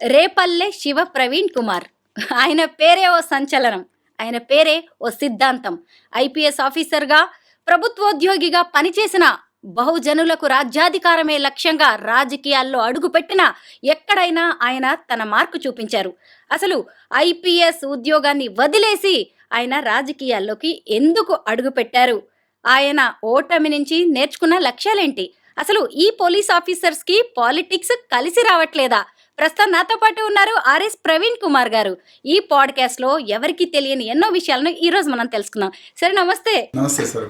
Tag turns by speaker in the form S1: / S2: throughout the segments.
S1: రేపల్లె శివ ప్రవీణ్ కుమార్. ఆయన పేరే ఓ సంచలనం. ఆయన పేరే ఓ సిద్ధాంతం. ఐపీఎస్ ఆఫీసర్‌గా, ప్రభుత్వోద్యోగిగా పనిచేసిన, బహుజనులకు రాజ్యాధికారమే లక్ష్యంగా రాజకీయాల్లో అడుగుపెట్టినా ఎక్కడైనా ఆయన తన మార్కు చూపించారు. అసలు ఐపీఎస్ ఉద్యోగాన్ని వదిలేసి ఆయన రాజకీయాల్లోకి ఎందుకు అడుగుపెట్టారు? ఆయన ఓటమి నుంచి నేర్చుకున్న లక్ష్యాలేంటి? అసలు ఈ పోలీస్ ఆఫీసర్స్‌కి పాలిటిక్స్ కలిసి రావట్లేదా? ప్రస్తుతం నాతో పాటు ఉన్నారు ఆర్ఎస్ ప్రవీణ్ కుమార్ గారు. ఈ పాడ్కాస్ట్ లో ఎవరికి తెలియని ఎన్నో విషయాలను ఈ రోజు మనం తెలుసుకుందాం. సరే, నమస్తే.
S2: నమస్తే సార్.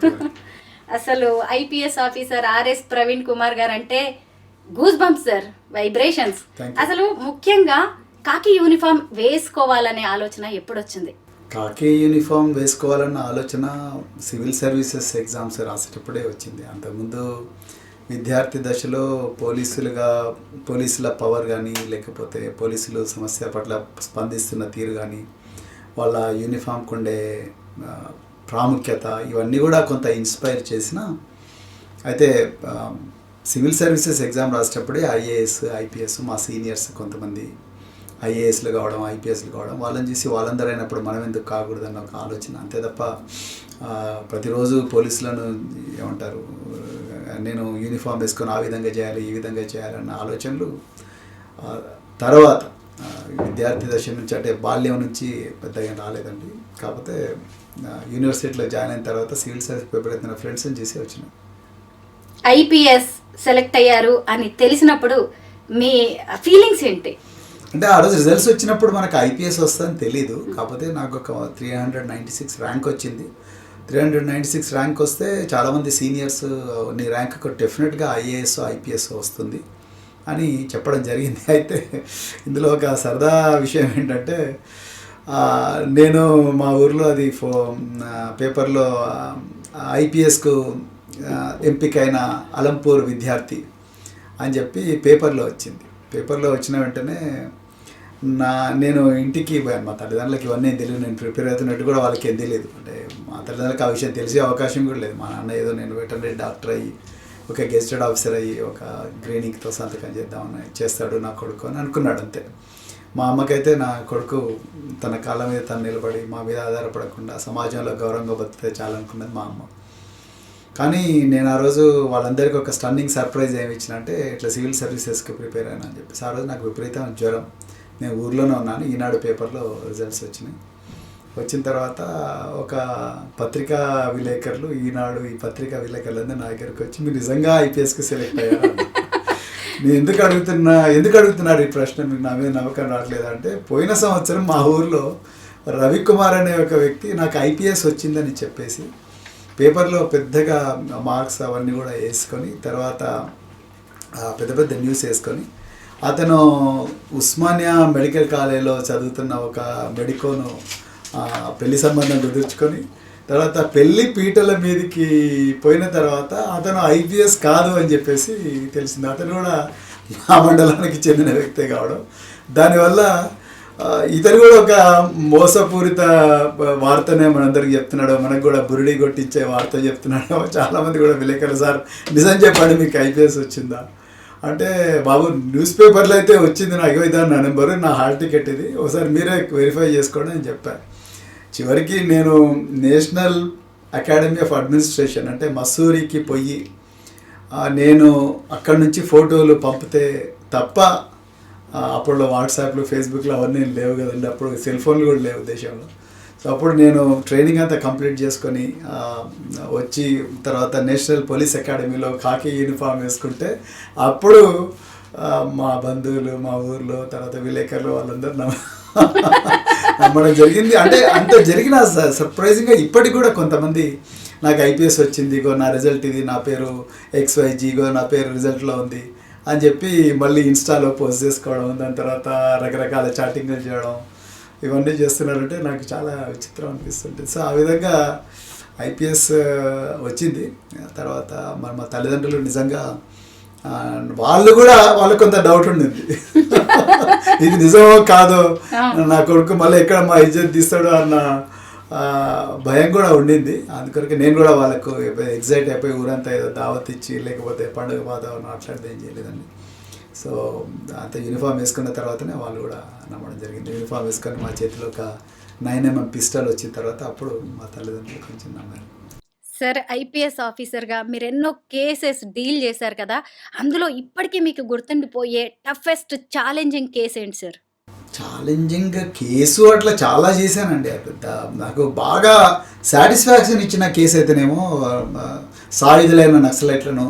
S1: అసలు IPS officer RS Praveen Kumar గారు అంటే గూస్ బంప్స్ సార్, వైబ్రేషన్స్. అసలు ముఖ్యంగా కాకి యూనిఫామ్ వేసుకోవాలనే ఆలోచన ఎప్పుడు వచ్చింది?
S2: కాకి యూనిఫామ్ వేసుకోవాలన్న ఆలోచన సివిల్ సర్వీసెస్ ఎగ్జామ్స్ రాసేటప్పుడే వచ్చింది. అంతకుముందు విద్యార్థి దశలో పోలీసుల పవర్ కానీ, లేకపోతే పోలీసులు సమస్య పట్ల స్పందిస్తున్న తీరు కానీ, వాళ్ళ యూనిఫామ్కి ఉండే ప్రాముఖ్యత, ఇవన్నీ కూడా కొంత ఇన్స్పైర్ చేసిన. అయితే సివిల్ సర్వీసెస్ ఎగ్జామ్ రాసేటప్పుడే ఐఏఎస్, ఐపీఎస్, మా సీనియర్స్ కొంతమంది ఐఏఎస్లు కావడం, ఐపీఎస్లు కావడం, వాళ్ళని చూసి వాళ్ళందరూ అయినప్పుడు మనం ఎందుకు కాకూడదన్న ఒక ఆలోచన. అంతే తప్ప ప్రతిరోజు పోలీసులను ఏమంటారు, నేను యూనిఫామ్ వేసుకొని ఆ విధంగా చేయాలి, ఈ విధంగా చేయాలన్న ఆలోచనలు తర్వాత విద్యార్థి దశ నుంచి, అంటే బాల్యం నుంచి పెద్దగా రాలేదండి. కాకపోతే యూనివర్సిటీలో జాయిన్ అయిన తర్వాత సివిల్ సర్వీస్ ప్రిపేర్ అవుతున్న ఫ్రెండ్స్ని చేసి వచ్చినాం.
S1: ఐపీఎస్ సెలెక్ట్ అయ్యారు అని తెలిసినప్పుడు మీ ఫీలింగ్స్ ఏంటి?
S2: అంటే ఆ రోజు రిజల్ట్స్ వచ్చినప్పుడు మనకు ఐపీఎస్ వస్తుందని తెలీదు. కాకపోతే నాకు ఒక 396 ర్యాంక్ వచ్చింది. 396 ర్యాంక్ వస్తే చాలామంది సీనియర్స్ నీ ర్యాంక్ డెఫినెట్గా ఐఏఎస్, ఐపీఎస్ వస్తుంది అని చెప్పడం జరిగింది. అయితే ఇందులో ఒక సరదా విషయం ఏంటంటే, నేను మా ఊర్లో అది పేపర్లో ఐపీఎస్కు ఎంపికైన అలంపూర్ విద్యార్థి అని చెప్పి పేపర్లో వచ్చింది. పేపర్లో వచ్చిన వెంటనే నేను ఇంటికి పోయాను. మా తల్లిదండ్రులకి ఇవన్నీ తెలియదు, నేను ప్రిపేర్ అవుతున్నట్టు కూడా వాళ్ళకి ఏం తెలియదు. అంటే మా తల్లిదండ్రులకు ఆ విషయం తెలిసే అవకాశం కూడా లేదు. మా నాన్న ఏదో నేను వెటర్నరీ డాక్టర్ అయ్యి, ఒక గెజిటెడ్ ఆఫీసర్ అయ్యి, ఒక గ్రీనింగ్తో సంతకం చేస్తాడు నా కొడుకు అని అనుకున్నాడు అంతే. మా అమ్మకైతే నా కొడుకు తన కాళ్ళ మీద తను నిలబడి మా మీద ఆధారపడకుండా సమాజంలో గౌరవంగా బతికితే చాలనుకున్నది మా అమ్మ. కానీ నేను ఆ రోజు వాళ్ళందరికీ ఒక స్టన్నింగ్ సర్ప్రైజ్ ఏమి ఇచ్చిన అంటే, ఇట్లా సివిల్ సర్వీసెస్కి ప్రిపేర్ అయినా అని చెప్పేసి. ఆ రోజు నాకు విపరీతమైన జ్వరం, నేను ఊర్లోనే ఉన్నాను. ఈనాడు పేపర్లో రిజల్ట్స్ వచ్చినాయి. వచ్చిన తర్వాత ఒక పత్రికా విలేకరులు, ఈనాడు ఈ పత్రికా విలేకరులందరూ నా దగ్గరికి వచ్చి, మీరు నిజంగా ఐపీఎస్కి సెలెక్ట్ అయ్యారు, నేను ఎందుకు అడుగుతున్నారు ఈ ప్రశ్న, మీకు నా మీద నమ్మకం రావట్లేదు అంటే, పోయిన సంవత్సరం మా ఊర్లో రవికుమార్ అనే ఒక వ్యక్తి నాకు ఐపీఎస్ వచ్చిందని చెప్పేసి పేపర్లో పెద్దగా మార్క్స్ అవన్నీ కూడా వేసుకొని, తర్వాత పెద్ద పెద్ద న్యూస్ వేసుకొని, అతను ఉస్మానియా మెడికల్ కాలేజ్లో చదువుతున్న ఒక మెడికోను పెళ్లి సంబంధం కుదుర్చుకొని, తర్వాత పెళ్లి పీటల మీదకి పోయిన తర్వాత అతను ఐపీఎస్ కాదు అని చెప్పేసి తెలిసింది. అతను కూడా మా మండలానికి చెందిన వ్యక్తే కావడం, దానివల్ల ఇతను కూడా ఒక మోసపూరిత వార్తనే మనందరికి చెప్తున్నాడు, మనకు కూడా బురిడి కొట్టించే వార్త చెప్తున్నాడు. చాలామంది కూడా విలేకరులు, సార్ నిజం చెప్పండి మీకు ఐపీఎస్ వచ్చిందా అంటే, బాబు న్యూస్ పేపర్లో అయితే వచ్చింది, నాకు ఇదాన్ని నా నెంబరు, నా హాల్ టికెట్ ఇది, ఒకసారి మీరే వెరిఫై చేసుకోండి అని చెప్పాను. చివరికి నేను నేషనల్ అకాడమీ ఆఫ్ అడ్మినిస్ట్రేషన్ అంటే మసూరికి పోయి నేను అక్కడి నుంచి ఫోటోలు పంపితే తప్ప, అప్పుడు వాట్సాప్లు, ఫేస్బుక్లు అవన్నీ లేవు కదండి, అప్పుడు సెల్ ఫోన్లు కూడా లేవు దేశంలో. సో అప్పుడు నేను ట్రైనింగ్ అంతా కంప్లీట్ చేసుకొని వచ్చి తర్వాత నేషనల్ పోలీస్ అకాడమీలో కాకి యూనిఫామ్ వేసుకుంటే, అప్పుడు మా బంధువులు, మా ఊర్లో, తర్వాత విలేకరులు వాళ్ళందరూ నమ్మడం జరిగింది. అంటే అంత జరిగిన సర్ప్రైజింగ్గా ఇప్పటికి కూడా కొంతమంది నాకు ఐపీఎస్ వచ్చింది, ఇగో నా రిజల్ట్ ఇది, నా పేరు XYG, ఇగో నా పేరు రిజల్ట్లో ఉంది అని చెప్పి మళ్ళీ ఇన్స్టాలో పోస్ట్ చేసుకోవడం, దాని తర్వాత రకరకాల చాటింగ్లు చేయడం, ఇవన్నీ చేస్తున్నారంటే నాకు చాలా విచిత్రం అనిపిస్తుంటుంది. సో ఆ విధంగా ఐపీఎస్ వచ్చింది. తర్వాత మరి మా తల్లిదండ్రులు నిజంగా వాళ్ళకు కొంత డౌట్ ఉండింది, ఇది నిజమో కాదో, నా కొడుకు మళ్ళీ ఎక్కడ మా ఇజ్జత్ తీస్తాడో అన్న భయం కూడా ఉండింది. అందుకొరకు నేను కూడా వాళ్ళకు ఎగ్జైట్ అయిపోయి ఊరంతా ఏదో దావత్ ఇచ్చి, లేకపోతే పండుగ వాతావరణం అట్లాంటిది ఏం చేయలేదండి. సో అంత యూనిఫామ్ వేసుకున్న తర్వాతనే వాళ్ళు కూడా నమ్మడం జరిగింది. యూనిఫామ్ వేసుకొని మా చేతిలో ఒక 9mm పిస్టల్ వచ్చిన తర్వాత అప్పుడు మా తల్లిదండ్రులు కొంచెం నమ్మారు.
S1: సార్, ఐపీఎస్ ఆఫీసర్గా మీరు ఎన్నో కేసెస్ డీల్ చేశారు కదా, అందులో ఇప్పటికీ మీకు గుర్తుండిపోయే టఫెస్ట్ ఛాలెంజింగ్ కేసు ఏంటి సార్?
S2: ఛాలెంజింగ్ కేసు అట్లా చాలా చేశానండి. పెద్ద నాకు బాగా సాటిస్ఫాక్షన్ ఇచ్చిన కేసు అయితేనేమో సాయుధులైన నక్సలైట్లను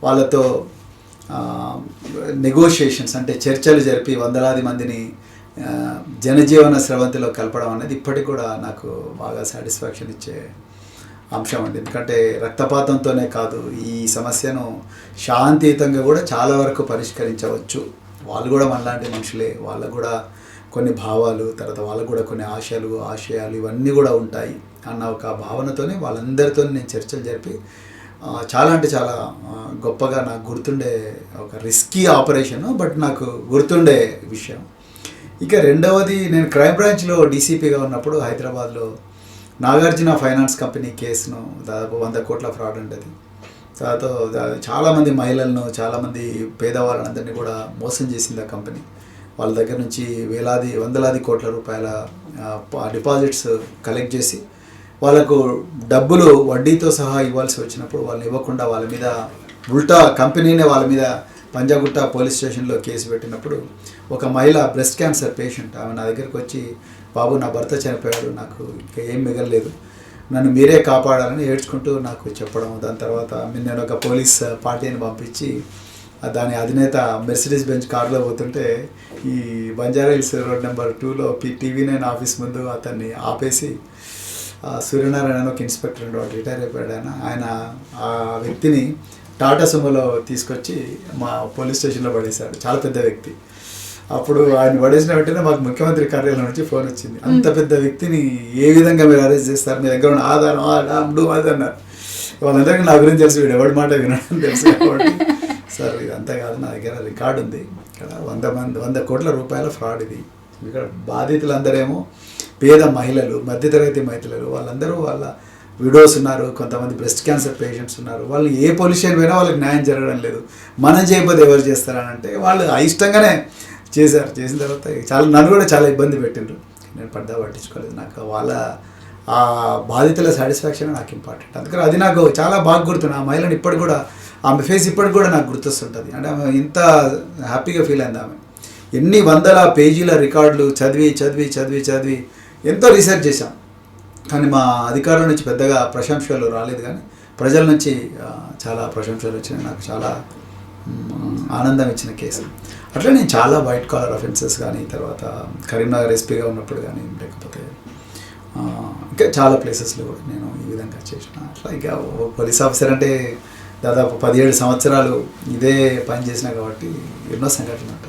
S2: వాళ్ళతో నెగోషియేషన్స్ అంటే చర్చలు జరిపి వందలాది మందిని జనజీవన స్రవంతిలో కలపడం అనేది ఇప్పటికి కూడా నాకు బాగా సాటిస్ఫాక్షన్ ఇచ్చే అంశం అండి. ఎందుకంటే రక్తపాతంతోనే కాదు, ఈ సమస్యను శాంతియుతంగా కూడా చాలా వరకు పరిష్కరించవచ్చు. వాళ్ళు కూడా మనలాంటి మనుషులే, వాళ్ళకు కూడా కొన్ని భావాలు, తర్వాత వాళ్ళకు కూడా కొన్ని ఆశయాలు ఇవన్నీ కూడా ఉంటాయి అన్న ఒక భావనతోనే వాళ్ళందరితో నేను చర్చలు జరిపి చాలా అంటే చాలా గొప్పగా నాకు గుర్తుండే ఒక రిస్కీ ఆపరేషను, బట్ నాకు గుర్తుండే విషయం. ఇక రెండవది, నేను క్రైమ్ బ్రాంచ్లో డీసీపీగా ఉన్నప్పుడు హైదరాబాద్లో నాగార్జున ఫైనాన్స్ కంపెనీ కేసును దాదాపు 100 కోట్ల ఫ్రాడ్ ఉండేది. తర్వాత చాలామంది మహిళలను, చాలామంది పేదవాళ్ళందరినీ కూడా మోసం చేసింది ఆ కంపెనీ. వాళ్ళ దగ్గర నుంచి వందలాది కోట్ల రూపాయల డిపాజిట్స్ కలెక్ట్ చేసి వాళ్ళకు డబ్బులు వడ్డీతో సహా ఇవ్వాల్సి వచ్చినప్పుడు వాళ్ళని ఇవ్వకుండా వాళ్ళ మీద ఉల్టా కంపెనీనే వాళ్ళ మీద పంజాగుట్ట పోలీస్ స్టేషన్లో కేసు పెట్టినప్పుడు ఒక మహిళ బ్రెస్ట్ క్యాన్సర్ పేషెంట్ ఆమె నా దగ్గరికి వచ్చి, బాబు నా భర్త చనిపోయాడు, నాకు ఇంకా ఏం మిగలలేదు, నన్ను మీరే కాపాడాలని ఏడ్చుకుంటూ నాకు చెప్పడం. దాని తర్వాత నేను ఒక పోలీస్ పార్టీని పంపించి దాని అధినేత మెర్సిడీస్ బెంజ్ కారులో పోతుంటే ఈ బంజారాహిల్స్ రోడ్ నెంబర్ 2లో TV9 ఆఫీస్ ముందు అతన్ని ఆపేసి సూర్యనారాయణ ఒక ఇన్స్పెక్టర్ ఉండేవాడు, రిటైర్ అయిపోయాడు ఆయన ఆ వ్యక్తిని టాటా సుమోలో తీసుకొచ్చి మా పోలీస్ స్టేషన్లో పడేశాడు. చాలా పెద్ద వ్యక్తి. అప్పుడు ఆయన పడేసిన వెంటనే మాకు ముఖ్యమంత్రి కార్యాలయం నుంచి ఫోన్ వచ్చింది, అంత పెద్ద వ్యక్తిని ఏ విధంగా మీరు అరెస్ట్ చేస్తారు, మీ దగ్గర ఉన్న ఆధారం అది అన్నారు. వాళ్ళందరికీ నా గురించి తెలుసు, వీడు ఎవరి మాట వినడం తెలుసు కాబట్టి, సార్ ఇదంతా కాదు, నా దగ్గర రికార్డు ఉంది, ఇక్కడ 100 కోట్ల రూపాయల ఫ్రాడ్ ఇది. ఇక్కడ బాధితులందరేమో పేద మహిళలు, మధ్యతరగతి మహిళలు, వాళ్ళందరూ వాళ్ళ విడోస్ ఉన్నారు, కొంతమంది బ్రెస్ట్ క్యాన్సర్ పేషెంట్స్ ఉన్నారు. వాళ్ళు ఏ పోలీస్ స్టేషన్ పోయినా వాళ్ళకి న్యాయం జరగడం లేదు. మనం చేయకపోతే ఎవరు చేస్తారని అంటే వాళ్ళు అయిష్టంగానే చేశారు. చేసిన తర్వాత నన్ను కూడా చాలా ఇబ్బంది పెట్టిండ్రు. నేను పట్టించుకోలేదు. నాకు వాళ్ళ ఆ బాధితుల సాటిస్ఫాక్షన్ నాకు ఇంపార్టెంట్. అందుకని అది నాకు చాలా బాగా గుర్తుంది. ఆ మహిళని ఇప్పటికి కూడా, ఆమె ఫేస్ ఇప్పటికి కూడా నాకు గుర్తొస్తుంటుంది. అంటే ఆమె ఇంత హ్యాపీగా ఫీల్ అయింది. ఆమె ఎన్ని వందల పేజీల రికార్డులు చదివి ఎంతో రీసెర్చ్ చేశాం, కానీ మా అధికారుల నుంచి పెద్దగా ప్రశంసలు రాలేదు, కానీ ప్రజల నుంచి చాలా ప్రశంసలు వచ్చినాయి. నాకు చాలా ఆనందం ఇచ్చిన కేసు. అట్లా నేను చాలా వైట్ కాలర్ అఫెన్సెస్ కానీ, తర్వాత కరీంనగర్ ఎస్పీగా ఉన్నప్పుడు కానీ, లేకపోతే ఇంకా చాలా ప్లేసెస్లో కూడా నేను ఈ విధంగా చేసిన. అట్లా ఇక పోలీస్ ఆఫీసర్ అంటే దాదాపు 17 సంవత్సరాలు ఇదే పని చేసిన కాబట్టి ఎన్నో సంఘటనలు ఉంటాయి.